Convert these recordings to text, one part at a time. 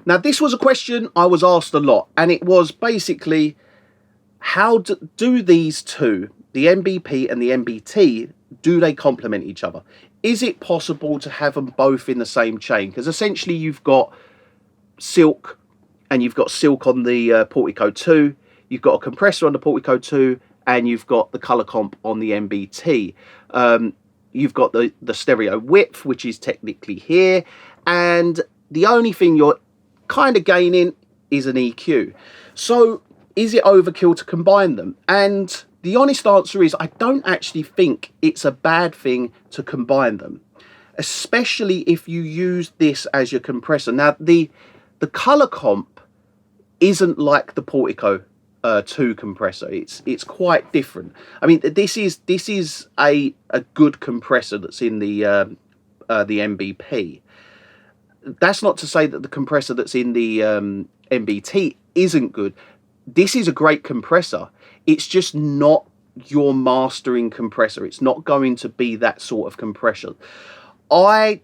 Now, this was a question I was asked a lot, and it was basically, how do these two, the MBP and the MBT, do they complement each other? Is it possible to have them both in the same chain? Because essentially you've got silk, and you've got silk on the Portico 2, you've got a compressor on the Portico 2, and you've got the colour comp on the MBT. You've got the stereo width, which is technically here, and the only thing you're kind of gaining is an EQ. So is it overkill to combine them? And the honest answer is I don't actually think it's a bad thing to combine them, especially if you use this as your compressor. Now, the colour comp isn't like the Portico 2 compressor. It's quite different. I mean, this is a good compressor that's in the MBP. That's not to say that the compressor that's in the MBT isn't good. This is a great compressor. It's just not your mastering compressor. It's not going to be that sort of compression. I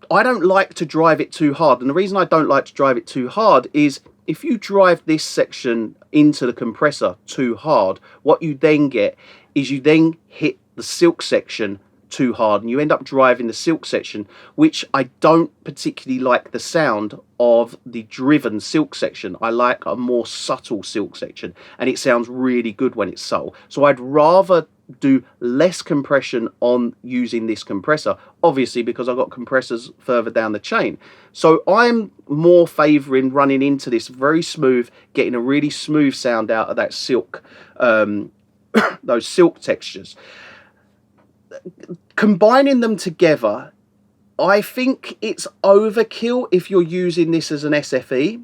don't like to drive it too hard, and the reason I don't like to drive it too hard is if you drive this section into the compressor too hard, what you then get is you then hit the silk section too hard, and you end up driving the silk section, which I don't particularly like the sound of the driven silk section. I like a more subtle silk section, and it sounds really good when it's subtle. So I'd rather do less compression on using this compressor, obviously because I've got compressors further down the chain. So I'm more favouring running into this very smooth, getting a really smooth sound out of that silk, those silk textures. Combining them together, I think it's overkill if you're using this as an SFE.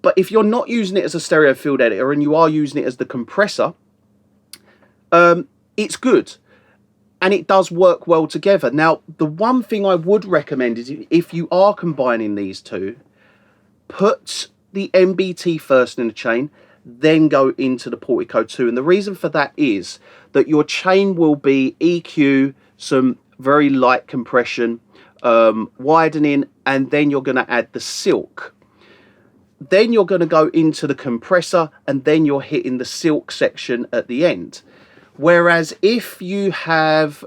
But if you're not using it as a stereo field editor and you are using it as the compressor, it's good, and it does work well together. Now, the one thing I would recommend is if you are combining these two, put the MBT first in the chain, then go into the Portico 2. And the reason for that is that your chain will be EQ, some very light compression, widening, and then you're going to add the silk. Then you're going to go into the compressor, and then you're hitting the silk section at the end. Whereas if you have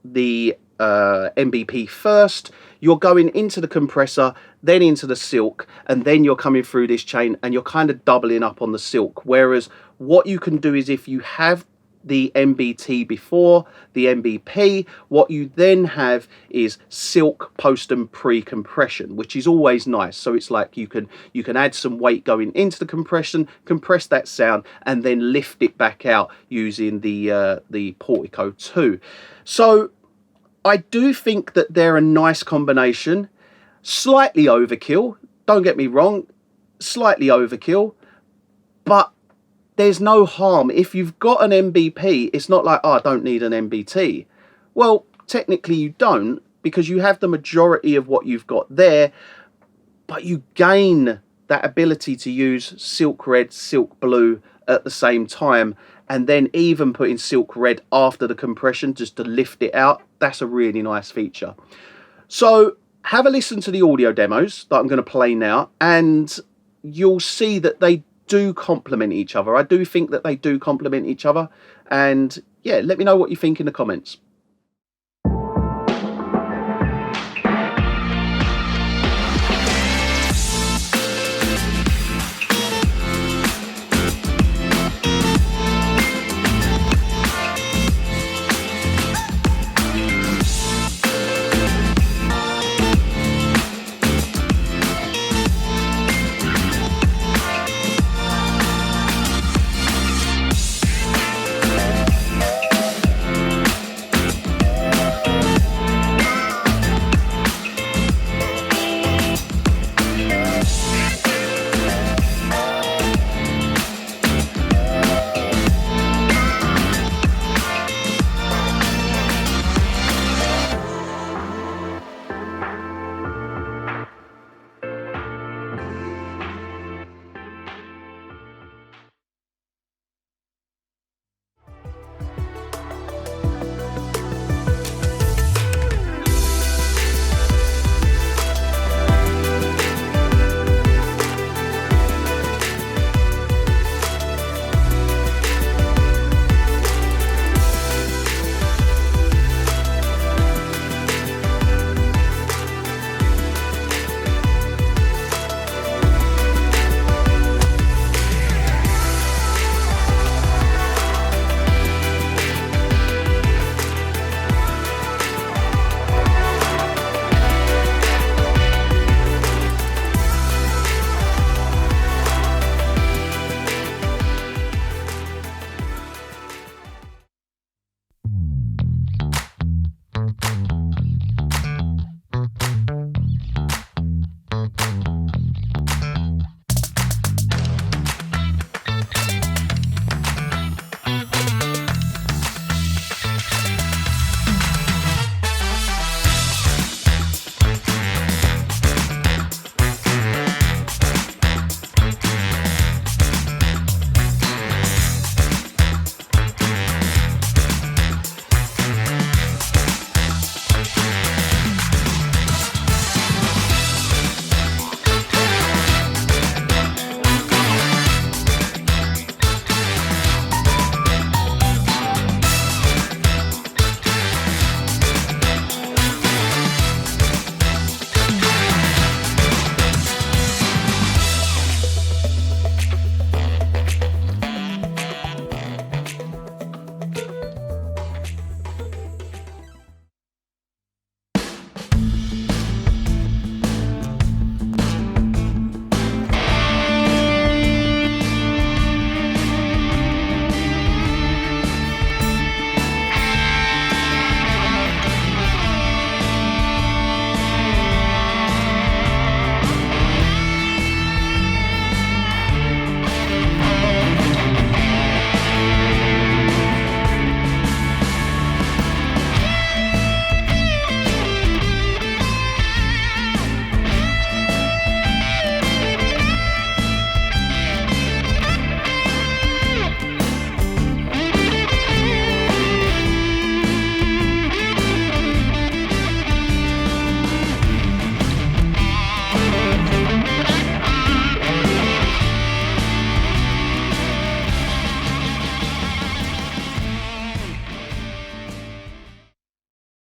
the MBP first, you're going into the compressor, then into the silk, and then you're coming through this chain, and you're kind of doubling up on the silk. Whereas what you can do is if you have the MBT before the MBP, what you then have is silk post and pre-compression, which is always nice. So it's like you can add some weight going into the compression, compress that sound, and then lift it back out using the Portico 2. So I do think that they're a nice combination. Slightly overkill, don't get me wrong, slightly overkill, but there's no harm. If you've got an MBP, it's not like, oh, I don't need an MBT. Well, technically you don't, because you have the majority of what you've got there, but you gain that ability to use silk red, silk blue at the same time, and then even putting silk red after the compression just to lift it out. That's a really nice feature. So have a listen to the audio demos that I'm going to play now, and you'll see that they do complement each other. I do think that they do complement each other, and yeah, let me know what you think in the comments.